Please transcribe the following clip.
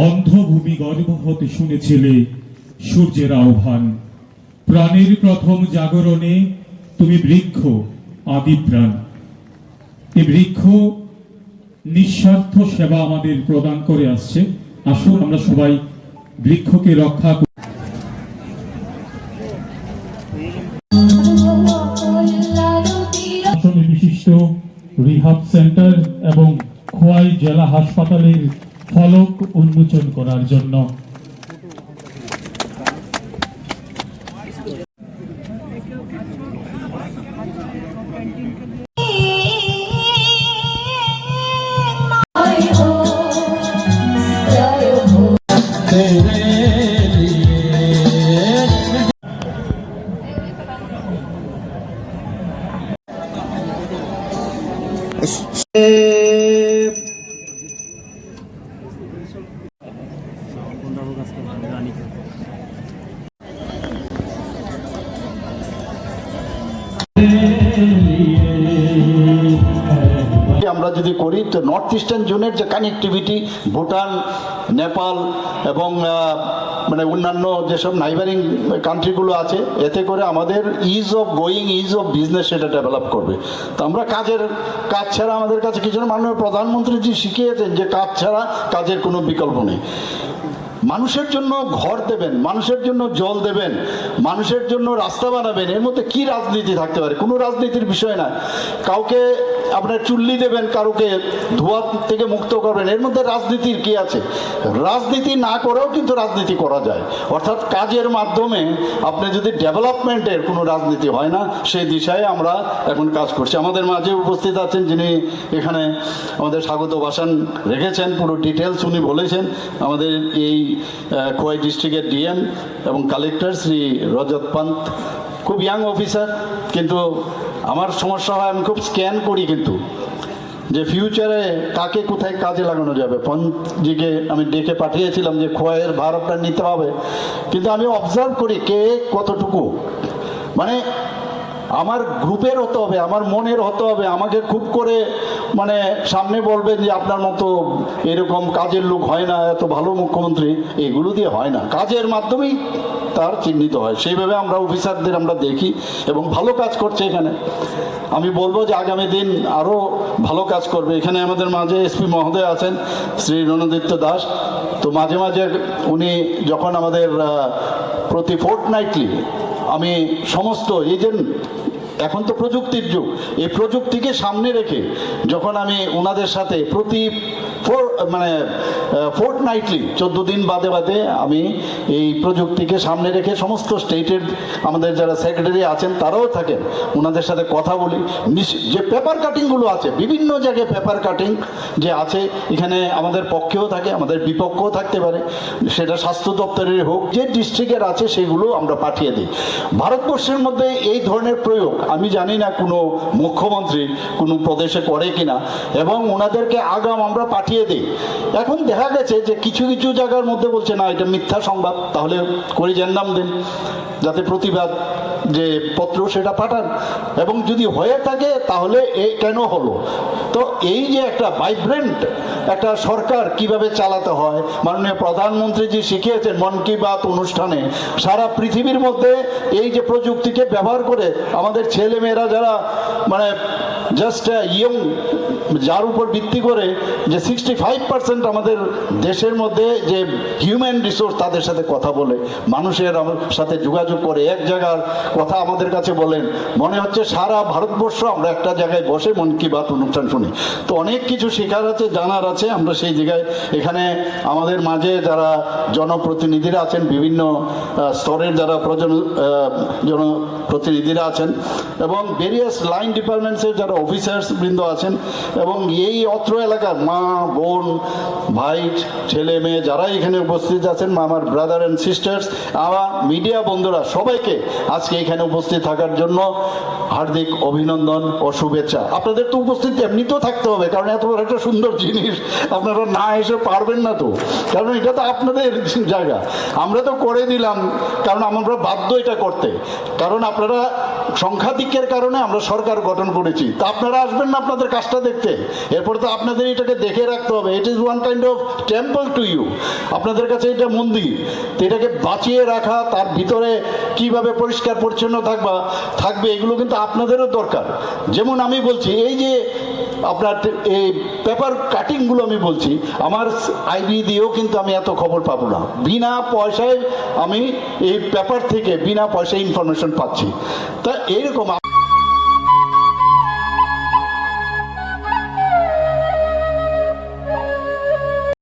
অন্ধভূমি গর্ভ হতে শুনেছিলে সূর্যের আহ্বান। প্রাণের প্রথম জাগরণে তুমি বৃক্ষ, আদি প্রাণ। এই বৃক্ষ নিঃস্বার্থ সেবা আমাদের প্রদান করে আসছে। আসুন আমরা সবাই বৃক্ষকে রক্ষা করি। বিশিষ্ট রিহাব সেন্টার এবং খোয়াই জেলা হাসপাতালের ফলক উন্মোচন করার জন্য আমরা যদি করি তো নর্থ ইস্টার্ন জোনের যে কানেক্টিভিটি ভুটান, নেপাল এবং মানে অন্যান্য যেসব নাইবারিং কান্ট্রিগুলো আছে, এতে করে আমাদের is of going, is of business সেটা ডেভেলপ করবে। তো আমরা কাজ ছাড়া আমাদের কাছে কিছু না। মাননীয় প্রধানমন্ত্রীজি শিখিয়েছেন যে কাজ ছাড়া কাজের কোনো বিকল্প নেই। মানুষের জন্য ঘর দেবেন, মানুষের জন্য জল দেবেন, মানুষের জন্য রাস্তা বানাবেন, এর মধ্যে কি রাজনীতি থাকতে পারে? কোনো রাজনীতির বিষয় না। কাউকে আপনার চুল্লি দেবেন, কারোকে ধোঁয়া থেকে মুক্ত করবেন, এর মধ্যে রাজনীতির কি আছে? রাজনীতি না করেও কিন্তু রাজনীতি করা যায়। অর্থাৎ কাজের মাধ্যমে আপনি যদি ডেভেলপমেন্টের কোনো রাজনীতি হয় না, সেই দিশায় আমরা এখন কাজ করছি। আমাদের মাঝে উপস্থিত আছেন যিনি এখানে আমাদের স্বাগত ভাষণ রেখেছেন, পুরো ডিটেলস উনি বলেছেন। আমাদের এই খোয়াই ডিস্ট্রিক্টের ডিএম এবং কালেক্টর শ্রী রজত পান্ত, খুব ইয়াং অফিসার, কিন্তু আমার সমস্যা হয় আমি খুব স্ক্যান করি কিন্তু যে ফিউচারে কাকে কোথায় কাজে লাগানো যাবে। পঞ্চজিকে আমি ডেকে পাঠিয়েছিলাম যে খোয়াইয়ের ভার আপনার নিতে হবে, কিন্তু আমি অবজার্ভ করি কে কতটুকু, মানে আমার গ্রুপের হতে হবে, আমার মনের হতে হবে। আমাকে খুব করে মানে সামনে বলবেন যে আপনার মতো এরকম কাজের লোক হয় না, এত ভালো মুখ্যমন্ত্রী, এগুলো দিয়ে হয় না। কাজের মাধ্যমেই তার চিহ্নিত হয়। সেইভাবে আমরা অফিসারদের আমরা দেখি এবং ভালো কাজ করছে এখানে। আমি বলবো যে আগামী দিন আরও ভালো কাজ করবে। এখানে আমাদের মাঝে এসপি মহোদয় আছেন শ্রী রণদিত্য দাস। তো মাঝে মাঝে উনি যখন আমাদের প্রতি ফোর্টনাইটলি আমি সমস্ত এজেন্ট, এখন তো প্রযুক্তির যুগ, এই প্রযুক্তিকে সামনে রেখে যখন আমি ওনাদের সাথে প্রতি ফোর্টনাইটলি 14 দিন বাদে বাদে আমি এই প্রযুক্তিকে সামনে রেখে সমস্ত স্টেটের আমাদের যারা সেক্রেটারি আছেন তারাও থাকেন, ওনাদের সাথে কথা বলি। যে পেপার কাটিংগুলো আছে, বিভিন্ন জায়গায় পেপার কাটিং যে আছে, এখানে আমাদের পক্ষেও থাকে, আমাদের বিপক্ষেও থাকতে পারে, সেটা স্বাস্থ্য দপ্তরের হোক, যে ডিস্ট্রিক্টের আছে সেগুলো আমরা পাঠিয়ে দিই। ভারতবর্ষের মধ্যে এই ধরনের প্রয়োগ আমি জানি না কোনো মুখ্যমন্ত্রী কোনো প্রদেশে করে কিনা, এবং ওনাদেরকে আগাম আমরা পাঠিয়ে দিই। এখন দেখা গেছে যে কিছু কিছু জায়গার মধ্যে বলছে না এটা মিথ্যা সংবাদ, তাহলে করিজেন্ডাম দিন, যাতে প্রতিবাদ যে পত্র সেটা পাঠান, এবং যদি হয়ে থাকে তাহলে কেন হলো। তো এই যে একটা ভাইব্রেন্ট একটা সরকার কিভাবে চালাতে হয়, মাননীয় প্রধানমন্ত্রীজি শিখিয়েছেন মন কি বাত অনুষ্ঠানে। সারা পৃথিবীর মধ্যে এই যে প্রযুক্তিকে ব্যবহার করে আমাদের ছেলেমেয়েরা যারা মানে জাস্ট ইয়ং, যার উপর ভিত্তি করে যে 65% আমাদের দেশের মধ্যে যে হিউম্যান রিসোর্স, তাদের সাথে কথা বলে, মানুষের সাথে যোগাযোগ করে, এক জায়গার কথা আমাদের কাছে বলেন, মনে হচ্ছে সারা ভারতবর্ষ আমরা একটা জায়গায় বসে মন কি বাত অনুষ্ঠান শুনি। তো অনেক কিছু শেখার আছে, জানার আছে। আমরা সেই জায়গায় এখানে আমাদের মাঝে যারা জনপ্রতিনিধিরা আছেন, বিভিন্ন স্তরের যারা জনপ্রতিনিধিরা আছেন, এবং ভেরিয়াস লাইন ডিপার্টমেন্টসের যারা অফিসার্স বৃন্দ আছেন, এবং এই অত্র এলাকার মা, বোন, ভাই, ছেলে মেয়ে যারা এখানে উপস্থিত আছেন, আমার ব্রাদার অ্যান্ড সিস্টার্স, আমার মিডিয়া বন্ধুরা, সবাইকে আজকে এখানে উপস্থিত থাকার জন্য হার্দিক অভিনন্দন ও শুভেচ্ছা। আপনাদের তো উপস্থিত এমনিতেও থাকতে হবে, কারণ এত বড় একটা সুন্দর জিনিস আপনারা না এসে পারবেন না তো, কারণ এটা তো আপনাদের জায়গা। আমরা তো করে দিলাম কারণ আমরা বাধ্য এটা করতে, কারণ আপনারা সংখ্যাধিক্যের কারণে আমরা সরকার গঠন করেছি। তা আপনারা আসবেন না আপনাদের কাজটা দেখতে? এরপর তো আপনাদের এটাকে দেখে রাখতে হবে। It is one kind of temple to you, আপনাদের কাছে এটা মন্দির। তো এটাকে বাঁচিয়ে রাখা, তার ভিতরে কিভাবে পরিষ্কার পরিচ্ছন্ন থাকবে এগুলো কিন্তু আপনাদেরও দরকার। যেমন আমি বলছি, এই যে আপনার এই পেপার কাটিংগুলো আমি বলছি, আমার আইবি দিয়েও কিন্তু আমি এত খবর পাবো না। বিনা পয়সায় আমি এই পেপার থেকে বিনা পয়সায় ইনফরমেশন পাচ্ছি। তা এইরকম